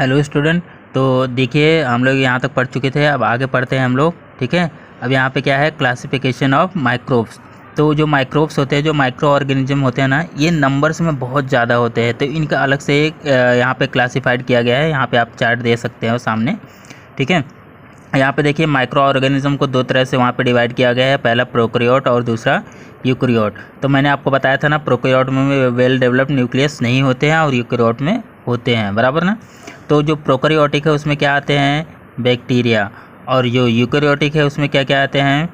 Hello student. तो देखिए हम लोग यहाँ तक पढ़ चुके थे, अब आगे पढ़ते हैं हम लोग। ठीक है, अब यहाँ पे क्या है, क्लासिफिकेशन ऑफ माइक्रोब्स। तो जो माइक्रोब्स होते हैं, जो माइक्रो ऑर्गेनिज्म होते हैं ना, ये नंबर्स में बहुत ज़्यादा होते हैं, तो इनका अलग से एक यहाँ पे क्लासिफाइड किया गया है। यहाँ पे आप चार्ट दे सकते हो सामने। ठीक है, यहाँ पे देखिए माइक्रो ऑर्गेनिज्म को दो तरह से वहाँ पे डिवाइड किया गया है, पहला प्रोकैरियोट और दूसरा यूकैरियोट। तो मैंने आपको बताया था ना, प्रोकैरियोट में वेल डेवलप्ड न्यूक्लियस नहीं होते हैं और यूकैरियोट में होते हैं, बराबर ना। तो जो प्रोकैरियोटिक है उसमें क्या आते हैं, बैक्टीरिया, और जो यूकैरियोटिक है उसमें क्या क्या आते हैं,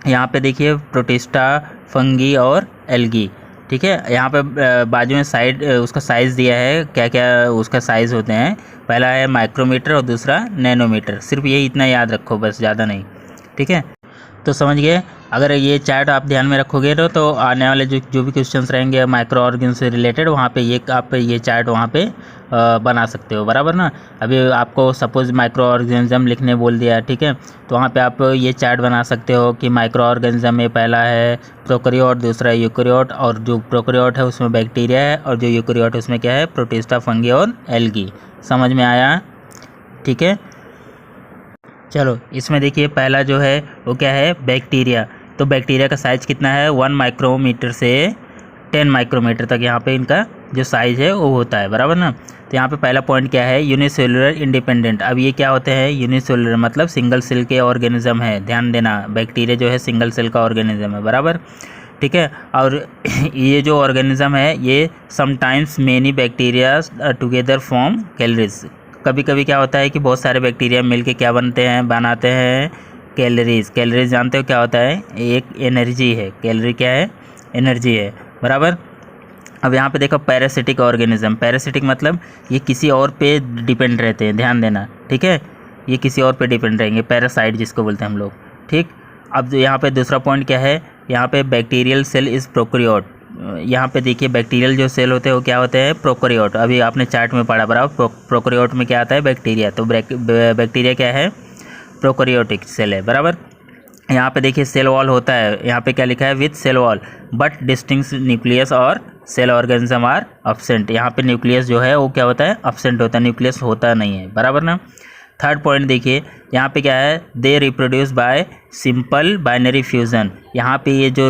यहाँ पे देखिए प्रोटिस्टा, फंगी और एल्गी। ठीक है, यहाँ पे बाजू में साइड उसका साइज़ दिया है, क्या क्या उसका साइज़ होते हैं। पहला है माइक्रोमीटर और दूसरा नैनोमीटर। सिर्फ यही इतना याद रखो, बस ज़्यादा नहीं। ठीक है, तो समझ गए। अगर ये चार्ट आप ध्यान में रखोगे तो आने वाले जो भी क्वेश्चंस रहेंगे माइक्रो ऑर्गेनिज्म से रिलेटेड, वहाँ पे आप ये चार्ट वहाँ पे बना सकते हो, बराबर ना। अभी आपको सपोज माइक्रो ऑर्गेनिज्म लिखने बोल दिया, ठीक है, तो वहाँ पे आप ये चार्ट बना सकते हो कि माइक्रो ऑर्गेनिज्म में पहला है प्रोकैरियोट, दूसरा यूकैरियोट, और जो प्रोकैरियोट है उसमें बैक्टीरिया है, और जो यूकैरियोट उसमें क्या है, प्रोटिस्टा, फंगी और एल्गी। समझ में आया? ठीक है, चलो इसमें देखिए पहला जो है वो क्या है, बैक्टीरिया। तो बैक्टीरिया का साइज़ कितना है, 1 माइक्रोमीटर से 10 माइक्रोमीटर तक यहाँ पे इनका जो साइज़ है वो होता है, बराबर ना। तो यहाँ पे पहला पॉइंट क्या है, यूनिसेलुलर इंडिपेंडेंट। अब ये क्या होते हैं, यूनिसेलुलर मतलब सिंगल सेल के ऑर्गेनिज्म है, ध्यान देना, बैक्टीरिया जो है सिंगल सेल का ऑर्गेनिज्म है, बराबर। ठीक है, और ये जो ऑर्गेनिज्म है ये sometimes many bacteria together form calories. कभी कभी क्या होता है कि बहुत सारे बैक्टीरिया मिलके क्या बनाते हैं कैलोरीज। कैलोरीज जानते हो क्या होता है, एक एनर्जी है। कैलोरी क्या है, एनर्जी है, बराबर। अब यहाँ पे देखो पैरासिटिक ऑर्गेनिज्म। पैरासिटिक मतलब ये किसी और पे डिपेंड रहते हैं, ध्यान देना। ठीक है, ये किसी और पे डिपेंड रहेंगे, पैरासाइट जिसको बोलते हैं हम लोग। ठीक, अब यहाँ पे दूसरा पॉइंट क्या है, यहाँ पे बैक्टीरियल सेल इज़ प्रोकैरियोट। यहाँ पे देखिए बैक्टीरियल जो सेल होते हैं वो क्या होते हैं, प्रोकैरियोट। अभी आपने चार्ट में पढ़ा, बराबर। प्रोकैरियोट में क्या आता है, बैक्टीरिया। तो बैक्टीरिया क्या है, प्रोकैरियोटिक सेल है, बराबर। यहाँ पे देखिए सेल वॉल होता है, यहाँ पे क्या लिखा है, with cell wall but distinct nucleus और सेल ऑर्गेनिज्म आर अब्सेंट। यहाँ पे न्यूक्लियस जो है वो क्या होता है, अब्सेंट होता है, न्यूक्लियस होता नहीं है, बराबर ना। थर्ड पॉइंट देखिए यहाँ पे क्या है, they reproduce by simple binary fusion. यहाँ पे ये जो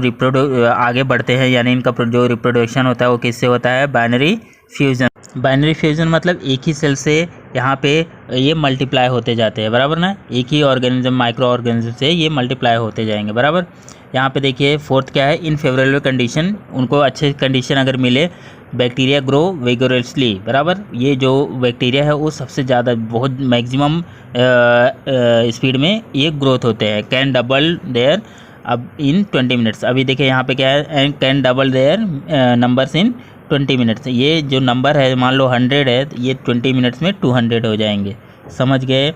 आगे बढ़ते हैं, यानी इनका जो रिप्रोडक्शन होता है वो किससे होता है, बाइनरी फ्यूज़न। बाइनरी फ्यूज़न मतलब एक ही सेल से यहाँ पे ये मल्टीप्लाई होते जाते हैं, बराबर ना। एक ही ऑर्गेनिज्म, माइक्रो ऑर्गेनिज्म से ये मल्टीप्लाई होते जाएंगे, बराबर। यहाँ पे देखिए फोर्थ क्या है, इन फेवरेबल कंडीशन, उनको अच्छे कंडीशन अगर मिले, बैक्टीरिया ग्रो विगोरसली, बराबर। ये जो बैक्टीरिया है वो सबसे ज़्यादा, बहुत मैक्सिमम स्पीड में ये ग्रोथ होते हैं। कैन डबल देयर अब इन 20 मिनट्स। अभी देखिए यहाँ पे क्या है, and can double their numbers in 20 minutes. ये जो नंबर है मान लो 100 है, ये 20 मिनट्स में 200 हो जाएंगे। समझ गए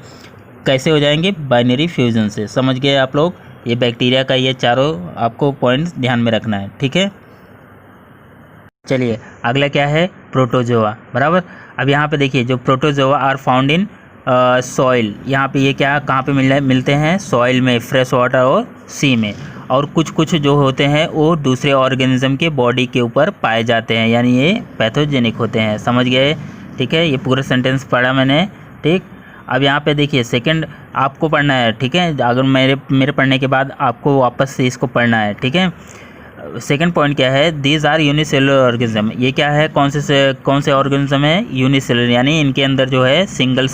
कैसे हो जाएंगे, बाइनरी फ्यूज़न से। समझ गए आप लोग, ये बैक्टीरिया का ये चारों आपको पॉइंट्स ध्यान में रखना है, ठीक है। चलिए अगला क्या है, प्रोटोजोआ, बराबर। अब यहाँ पे देखिए जो protozoa are found in soil. यहाँ पे ये क्या कहाँ पे मिलते हैं, सॉइल में, फ्रेश वाटर और सी में। और कुछ जो होते हैं वो दूसरे ऑर्गेनिज्म के बॉडी के ऊपर पाए जाते हैं, यानी ये पैथोजेनिक होते हैं। समझ गए, ठीक है। ये पूरा सेंटेंस पढ़ा मैंने, ठीक। अब यहाँ पे देखिए सेकंड आपको पढ़ना है, ठीक है। अगर मेरे पढ़ने के बाद आपको वापस से इसको पढ़ना है, ठीक है। सेकंड पॉइंट क्या है, दीज आर यूनिसेलुलर ऑर्गेनिज्म। ये क्या है, कौन से ऑर्गेनिज्म है, यूनिसेलुलर, यानी इनके अंदर जो है सिंगल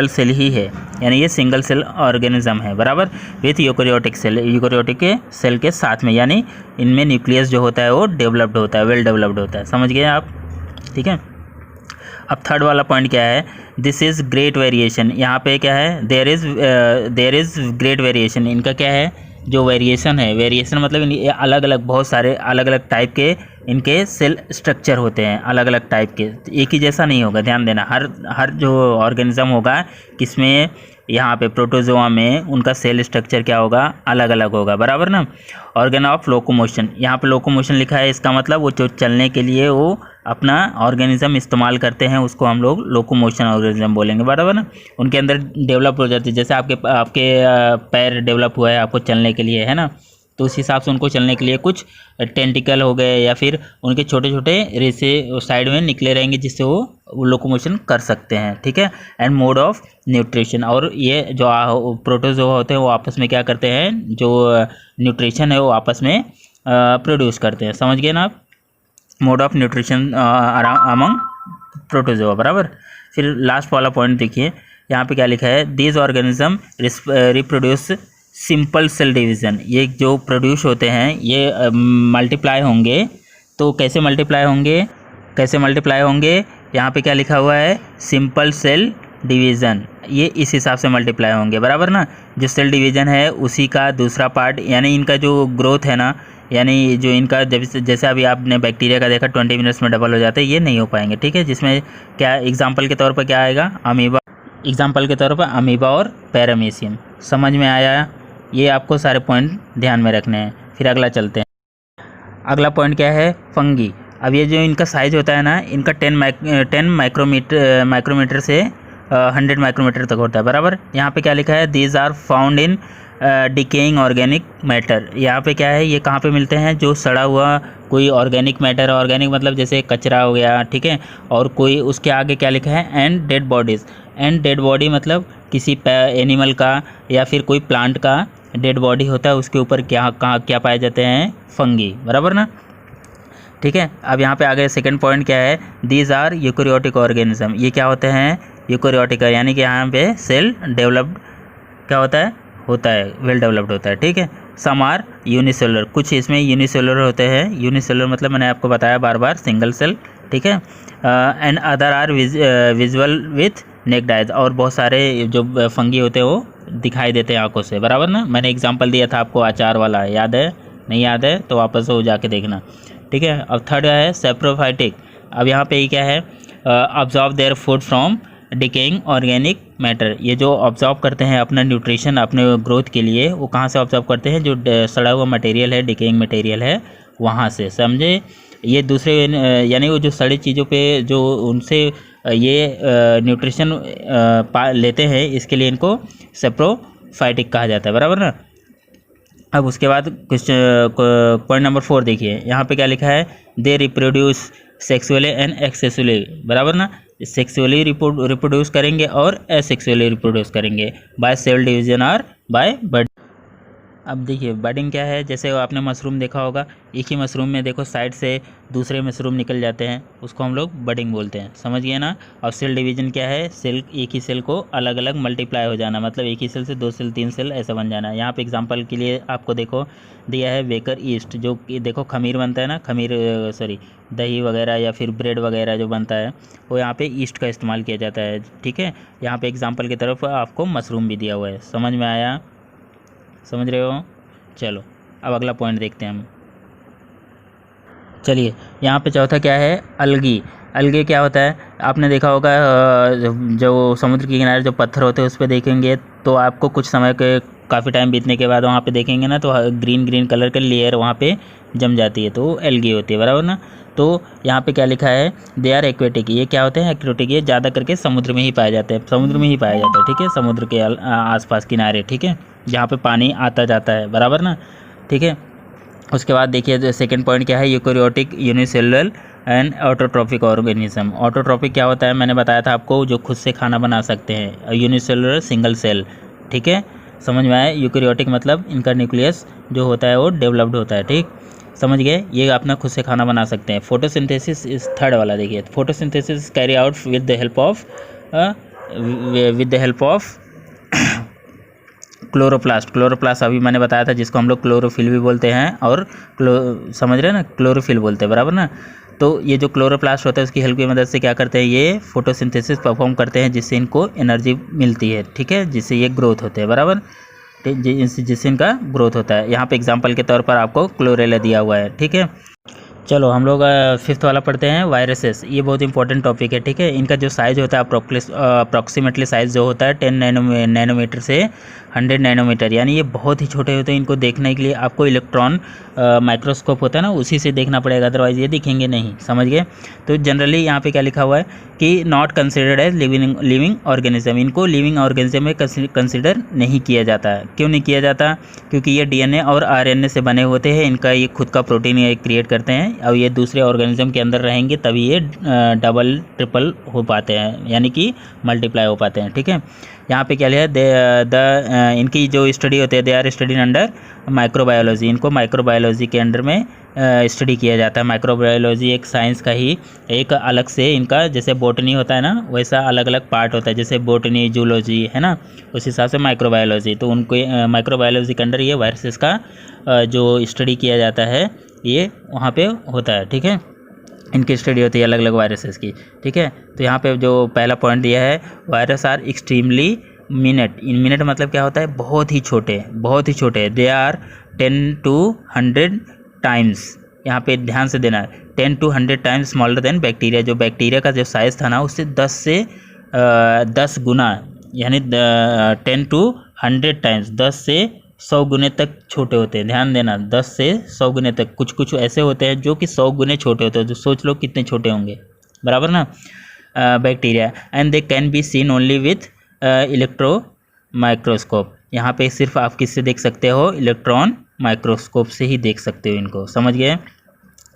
सेल ही है, यानी ये सिंगल सेल ऑर्गेनिज्म है, बराबर। विथ यूकैरियोटिक सेल, यूकैरियोटिक के सेल के साथ में, यानी इनमें न्यूक्लियस जो होता है वो डेवलप्ड होता है, वेल डेवलप्ड होता है। समझ गए आप, ठीक है। अब थर्ड वाला पॉइंट क्या है, दिस इज़ ग्रेट वेरिएशन। यहाँ पे क्या है, देयर इज़ ग्रेट वेरिएशन। इनका क्या है, जो वेरिएशन है, वेरिएशन मतलब अलग अलग, बहुत सारे अलग अलग टाइप के इनके सेल स्ट्रक्चर होते हैं, अलग अलग टाइप के, एक ही जैसा नहीं होगा, ध्यान देना। हर जो ऑर्गेनिज्म होगा किसमें, यहाँ पे प्रोटोजोआ में, उनका सेल स्ट्रक्चर क्या होगा, अलग अलग होगा, बराबर ना। ऑर्गन ऑफ लोकोमोशन, यहाँ पे लोकोमोशन लिखा है, इसका मतलब वो जो चलने के लिए वो अपना ऑर्गेनिज्म इस्तेमाल करते हैं, उसको हम लोग लोकोमोशन ऑर्गेनिज्म बोलेंगे, बराबर ना। उनके अंदर डेवलप हो जाती है, जैसे आपके पैर डेवलप हुआ है आपको चलने के लिए, है ना। तो उस हिसाब से उनको चलने के लिए कुछ टेंटिकल हो गए या फिर उनके छोटे छोटे रेसे साइड में निकले रहेंगे जिससे वो लोकोमोशन कर सकते हैं, ठीक है। एंड मोड ऑफ न्यूट्रिशन, और ये जो प्रोटोजोआ होते हैं वो आपस में क्या करते हैं, जो न्यूट्रिशन है वो आपस में प्रोड्यूस करते हैं। समझ गए ना आप, mode of nutrition among protozoa, बराबर। फिर लास्ट वाला पॉइंट देखिए, यहाँ पे क्या लिखा है, these organism reproduce simple cell division. ये जो प्रोड्यूस होते हैं ये मल्टीप्लाई होंगे, तो कैसे मल्टीप्लाई होंगे, कैसे मल्टीप्लाई होंगे, यहाँ पे क्या लिखा हुआ है, सिंपल सेल डिवीज़न, ये इस हिसाब से मल्टीप्लाई होंगे, बराबर ना। जो सेल डिवीज़न है उसी का दूसरा पार्ट, यानी इनका जो ग्रोथ है ना, यानी जो इनका जैसे अभी आपने बैक्टीरिया का देखा 20 मिनट्स में डबल हो जाते हैं, ये नहीं हो पाएंगे, ठीक है। जिसमें क्या एग्जांपल के तौर पर क्या आएगा, अमीबा, एग्जांपल के तौर पर अमीबा और पैरामीशियम। समझ में आया, ये आपको सारे पॉइंट ध्यान में रखने हैं। फिर अगला चलते हैं, अगला पॉइंट क्या है, फंगी। अब ये जो इनका साइज़ होता है ना, इनका 10 माइक्रोमीटर से 100 माइक्रोमीटर तक होता है, बराबर। यहाँ पे क्या लिखा है, these are found in decaying organic matter. यहाँ पे क्या है, ये कहाँ पे मिलते हैं, जो सड़ा हुआ कोई ऑर्गेनिक मैटर, ऑर्गेनिक मतलब जैसे कचरा हो गया, ठीक है। और कोई उसके आगे क्या लिखा है, and dead bodies. And dead body मतलब किसी एनिमल का या फिर कोई प्लांट का डेड बॉडी होता है, उसके ऊपर क्या पाए जाते हैं, फंगी, बराबर ना, ठीक है। अब यहाँ पे आगे सेकंड पॉइंट क्या है, दीज आर यूकैरियोटिक ऑर्गेनिज्म। ये क्या होते हैं, यूकैरियोटिक, यानी कि यहाँ पे सेल डेवलप्ड क्या होता है वेल डेवलप्ड होता है, ठीक है। सम आर यूनिसेलुलर, कुछ इसमें यूनिसेलुलर होते हैं। यूनिसेलुलर मतलब मैंने आपको बताया बार बार, सिंगल सेल, ठीक है। And other are visual with naked eyes, और बहुत सारे जो फंगी होते हैं वो दिखाई देते हैं आंखों से, बराबर ना। मैंने एग्जांपल दिया था आपको अचार वाला, याद है, नहीं याद है तो वापस वो जाके देखना, ठीक है। अब थर्ड है सेप्रोफाइटिक। अब यहाँ पे क्या है, absorb their food from decaying organic matter. ये जो ऑब्जॉर्व करते हैं अपना न्यूट्रिशन अपने ग्रोथ के लिए, वो कहाँ से ऑब्जॉर्व करते हैं, जो सड़ा हुआ मटेरियल है, डिकेइंग मटेरियल है, वहाँ से, समझे। ये दूसरे यानी वो जो सड़ी चीज़ों पे जो उनसे ये न्यूट्रिशन लेते हैं, इसके लिए इनको सेप्रोफाइटिक कहा जाता है, बराबर ना। अब उसके बाद कुछ पॉइंट नंबर 4 देखिए, यहाँ पे क्या लिखा है, दे रिप्रोड्यूस सेक्सुअली एंड एक्सेसुअली, बराबर ना। सेक्सुअली रिप्रोड्यूस करेंगे और एसेक्सुअली रिप्रोड्यूस करेंगे, बाय सेल डिवीजन और बाय बड। अब देखिए बडिंग क्या है, जैसे आपने मशरूम देखा होगा, एक ही मशरूम में देखो साइड से दूसरे मशरूम निकल जाते हैं, उसको हम लोग बडिंग बोलते हैं, समझ गए ना। और सेल डिवीजन क्या है, सेल, एक ही सेल को अलग अलग मल्टीप्लाई हो जाना, मतलब एक ही सेल से 2 सेल 3 सेल ऐसा बन जाना। यहाँ पे एग्जांपल के लिए आपको देखो दिया है बेकर ईस्ट, जो कि देखो खमीर बनता है ना, खमीर सॉरी दही वगैरह या फिर ब्रेड वगैरह जो बनता है, वो यहाँ पे ईस्ट का इस्तेमाल किया जाता है, ठीक है। यहाँ पे एग्जांपल की तरफ आपको मशरूम भी दिया हुआ है, समझ में आया, समझ रहे हो। चलो अब अगला पॉइंट देखते हैं हम। चलिए यहाँ पे चौथा क्या है, अलगी। अलगे क्या होता है, आपने देखा होगा जो समुद्र के किनारे जो पत्थर होते हैं उस पर देखेंगे तो आपको कुछ समय के काफ़ी टाइम बीतने के बाद वहाँ पे देखेंगे ना, तो ग्रीन ग्रीन कलर का लेयर वहाँ पे जम जाती है, तो एल्गी होती है, बराबर ना। तो यहाँ पे क्या लिखा है, दे आर एक्वेटिक। ये क्या होते हैं, एक्वेटिक। ये ज़्यादा करके समुद्र में ही पाए जाते हैं, समुद्र में ही पाया जाता है, ठीक है, समुद्र के आसपास किनारे, ठीक है, जहाँ पे पानी आता जाता है, बराबर ना, ठीक है। उसके बाद देखिए सेकंड पॉइंट क्या है, eukaryotic unicellular and autotrophic organism. Autotrophic क्या होता है, मैंने बताया था आपको, जो खुद से खाना बना सकते हैं। यूनिसेलुलर सिंगल सेल, ठीक है, समझ में आया। यूकैरियोटिक मतलब इनका न्यूक्लियस जो होता है वो डेवलप्ड होता है, ठीक, समझ गए। ये अपना खुद से खाना बना सकते हैं। फोटोसिंथेसिस इस थर्ड वाला देखिए, photosynthesis carry out with the help of chloroplast. Chloroplast अभी मैंने बताया था, जिसको हम लोग क्लोरोफिल भी बोलते हैं, और समझ रहे हैं ना, क्लोरोफिल बोलते हैं, बराबर ना। तो ये जो क्लोरोप्लास्ट होता है उसकी हेल्प की मदद से क्या करते हैं, ये फोटोसिंथेसिस परफॉर्म करते हैं, जिससे इनको एनर्जी मिलती है, ठीक है, जिससे ये ग्रोथ होते हैं, बराबर, जिससे इनका ग्रोथ होता है। यहाँ पे एग्जांपल के तौर पर आपको क्लोरेला दिया हुआ है, ठीक है। चलो हम लोग फिफ्थ वाला पढ़ते हैं, वायरसेस। ये बहुत इंपॉर्टेंट टॉपिक है, ठीक है। इनका जो साइज़ होता है अप्रॉक्सीमेटली साइज़ जो होता है 10 नैनोमीटर से 100 नैनोमीटर, यानी ये बहुत ही छोटे होते हैं। इनको देखने के लिए आपको इलेक्ट्रॉन माइक्रोस्कोप होता है ना, उसी से देखना पड़ेगा, अदरवाइज़ ये दिखेंगे नहीं, समझ गए। तो जनरली यहाँ पे क्या लिखा हुआ है कि not considered as living organism, इनको लिविंग ऑर्गेनिज्म में कंसिडर नहीं किया जाता है। क्यों नहीं किया जाता? क्योंकि ये डीएनए और आरएनए से बने होते हैं, इनका ये खुद का प्रोटीन ये क्रिएट करते हैं, और ये दूसरे ऑर्गेनिज्म के अंदर रहेंगे तभी ये डबल ट्रिपल हो पाते हैं, यानी कि मल्टीप्लाई हो पाते हैं, ठीक है। यहाँ पे क्या लिया है, इनकी जो स्टडी होती है, they are study under microbiology, इनको माइक्रोबायोलॉजी के अंडर में स्टडी किया जाता है। माइक्रोबायोलॉजी एक साइंस का ही एक अलग से, इनका जैसे बोटनी होता है ना, वैसा अलग अलग पार्ट होता है, जैसे बोटनी, जूलॉजी है ना, उस हिसाब से माइक्रोबायोलॉजी। तो उनको माइक्रोबायोलॉजी के अंडर ये वायरसेस का जो स्टडी किया जाता है ये वहाँ पे होता है, ठीक है। इनकी स्टडी होती है अलग अलग वायरसेस की, ठीक है। तो यहाँ पे जो पहला पॉइंट दिया है, वायरस आर एक्सट्रीमली मिनट मतलब क्या होता है, बहुत ही छोटे, बहुत ही छोटे। दे आर 10 to 100 टाइम्स, यहाँ पे ध्यान से देना, 10 to 100 times smaller than bacteria. जो बैक्टीरिया का जो साइज़ था ना, उससे 10 गुना, यानी 10 to 100 टाइम्स, 10 से 100 गुने तक छोटे होते हैं। ध्यान देना, 10 से 100 गुने तक। कुछ कुछ ऐसे होते हैं जो कि 100 गुने छोटे होते हैं, तो सोच लो कितने छोटे होंगे, बराबर ना, bacteria. And they can be seen only with electro microscope. यहाँ पे सिर्फ आप किससे देख सकते हो, इलेक्ट्रॉन माइक्रोस्कोप से ही देख सकते हो इनको, समझ गए।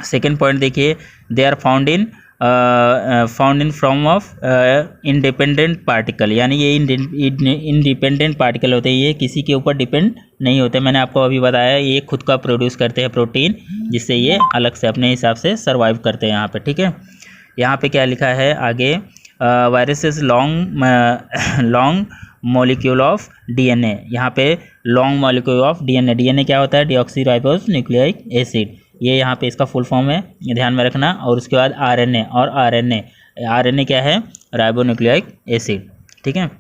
सेकेंड पॉइंट देखिए, they are found in form of independent particle, यानी ये इंडिपेंडेंट पार्टिकल होते हैं, ये किसी के ऊपर डिपेंड नहीं होते। मैंने आपको अभी बताया, ये खुद का प्रोड्यूस करते हैं प्रोटीन, जिससे ये अलग से अपने हिसाब से सर्वाइव करते हैं यहाँ पे, ठीक है। यहाँ पे क्या लिखा है आगे, viruses long molecule of DNA. यहाँ पे long molecule of DNA, DNA क्या होता है, डीऑक्सीराइबोस न्यूक्लिक एसिड, ये यहाँ पे इसका फुल फॉर्म है, ध्यान में रखना। और उसके बाद आरएनए, और आरएनए क्या है, राइबोन्यूक्लिक एसिड, ठीक है।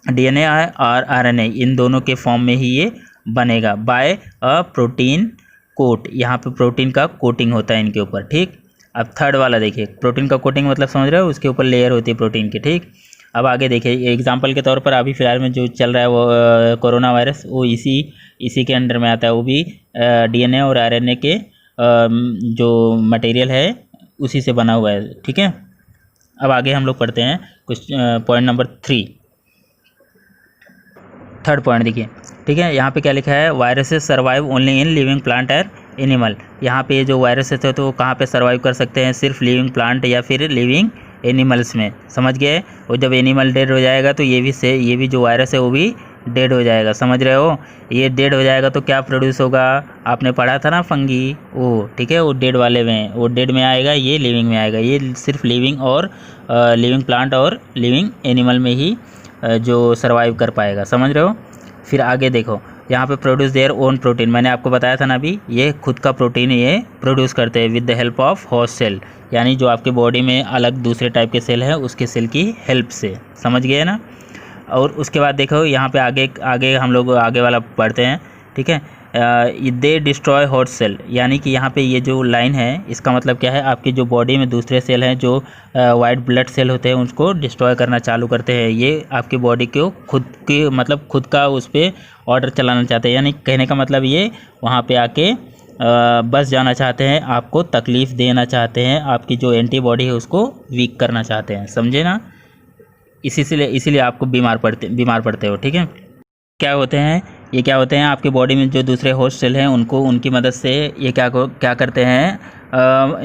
डीएनए और आरएनए इन दोनों के फॉर्म में ही ये बनेगा बाय अ प्रोटीन कोट। यहाँ पे प्रोटीन का कोटिंग होता है इनके ऊपर, ठीक। अब थर्ड वाला देखिए, प्रोटीन का कोटिंग मतलब समझ रहे हो, उसके ऊपर लेयर होती है प्रोटीन की, ठीक। अब आगे देखिए, एग्जांपल के तौर पर अभी फिलहाल में जो चल रहा है वो कोरोना वायरस, वो इसी के अंडर में आता है, वो भी डीएनए और आरएनए के जो मटेरियल है उसी से बना हुआ है, ठीक है। अब आगे हम लोग पढ़ते हैं कुछ पॉइंट नंबर 3, थर्ड पॉइंट देखिए, ठीक है। यहाँ पे क्या लिखा है, viruses survive only in living plant और एनिमल। यहाँ पे जो वायरसेस है तो कहाँ पे सर्वाइव कर सकते हैं, सिर्फ लिविंग प्लांट या फिर लिविंग एनिमल्स में, समझ गए। और जब एनिमल डेड हो जाएगा तो ये भी जो वायरस है वो भी डेड हो जाएगा, समझ रहे हो। ये डेड हो जाएगा तो क्या प्रोड्यूस होगा, आपने पढ़ा था ना फंगी, वो ठीक है, वो डेड वाले में, वो डेड में आएगा, ये लिविंग में आएगा। ये सिर्फ लिविंग प्लांट और लिविंग एनिमल में ही जो सर्वाइव कर पाएगा, समझ रहे हो। फिर आगे देखो, यहाँ पे प्रोड्यूस देयर ओन प्रोटीन, मैंने आपको बताया था ना अभी, ये खुद का प्रोटीन ये प्रोड्यूस करते हैं with the help of host cell, यानी जो आपके बॉडी में अलग दूसरे टाइप के सेल हैं उसके सेल की हेल्प से, समझ गए ना। और उसके बाद देखो यहाँ पे आगे हम लोग आगे वाला पढ़ते हैं, ठीक है। दे डिस्ट्रॉय होस्ट सेल, यानी कि यहाँ पे ये जो लाइन है इसका मतलब क्या है, आपकी जो बॉडी में दूसरे सेल हैं जो वाइट ब्लड सेल होते हैं उनको डिस्ट्रॉय करना चालू करते हैं। ये आपकी बॉडी को खुद का उस पर ऑर्डर चलाना चाहते हैं, यानी कहने का मतलब ये वहाँ पे आके बस जाना चाहते हैं, आपको तकलीफ़ देना चाहते हैं, आपकी जो एंटीबॉडी है उसको वीक करना चाहते हैं, समझे ना। इसीलिए आपको बीमार पड़ते हो, ठीक है। क्या होते हैं आपके बॉडी में जो दूसरे होस्ट सेल हैं उनकी मदद से ये क्या करते हैं,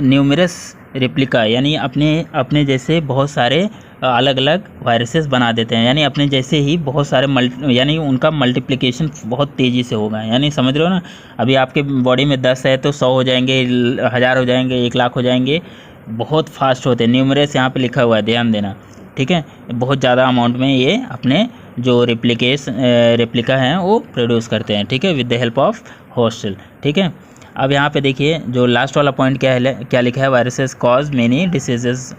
न्यूमरस रेप्लिका, यानी अपने जैसे बहुत सारे अलग अलग वायरसेस बना देते हैं, यानी अपने जैसे ही बहुत सारे यानी उनका मल्टीप्लिकेशन बहुत तेज़ी से होगा, यानी समझ रहे हो ना। अभी आपके बॉडी में 10 है तो 100 हो जाएंगे, 1000 हो जाएंगे, 1 लाख हो जाएंगे, बहुत फास्ट होते हैं। न्यूमरस यहाँ पे लिखा हुआ है, ध्यान देना, ठीक है। बहुत ज़्यादा अमाउंट में ये अपने जो रेप्लिका हैं वो प्रोड्यूस करते हैं, ठीक है, with the help of host cell, ठीक है। अब यहाँ पे देखिए जो लास्ट वाला पॉइंट क्या लिखा है, viruses cause many diseases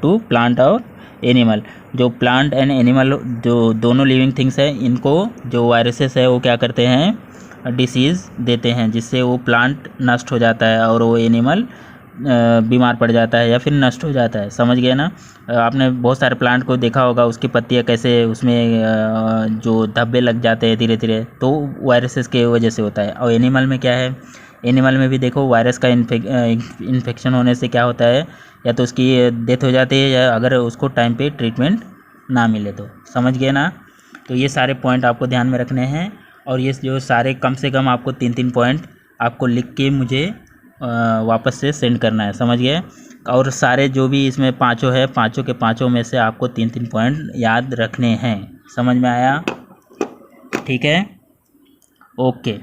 to plant और एनिमल। जो प्लांट एंड एनिमल जो दोनों लिविंग थिंग्स है, इनको जो वायरसेस है वो क्या करते हैं, डिसीज़ देते हैं, जिससे वो प्लांट नष्ट हो जाता है और वो एनिमल बीमार पड़ जाता है या फिर नष्ट हो जाता है। समझ गए ना। आपने बहुत सारे प्लांट को देखा होगा, उसकी पत्तियाँ कैसे उसमें जो धब्बे लग जाते हैं धीरे धीरे, तो वायरसेस के वजह से होता है। और एनिमल में क्या है, एनिमल में भी देखो वायरस का इन्फेक्शन होने से क्या होता है, या तो उसकी डेथ हो जाती है या अगर उसको टाइम पे ट्रीटमेंट ना मिले तो। समझ गए ना। तो ये सारे पॉइंट आपको ध्यान में रखने हैं, और ये जो सारे कम से कम आपको 3-3 पॉइंट आपको लिख के मुझे वापस से सेंड करना है। समझ गए। और सारे जो भी इसमें पाँचों है, पाँचों के पाँचों में से आपको 3-3 पॉइंट याद रखने हैं। समझ में आया? ठीक है, ओके।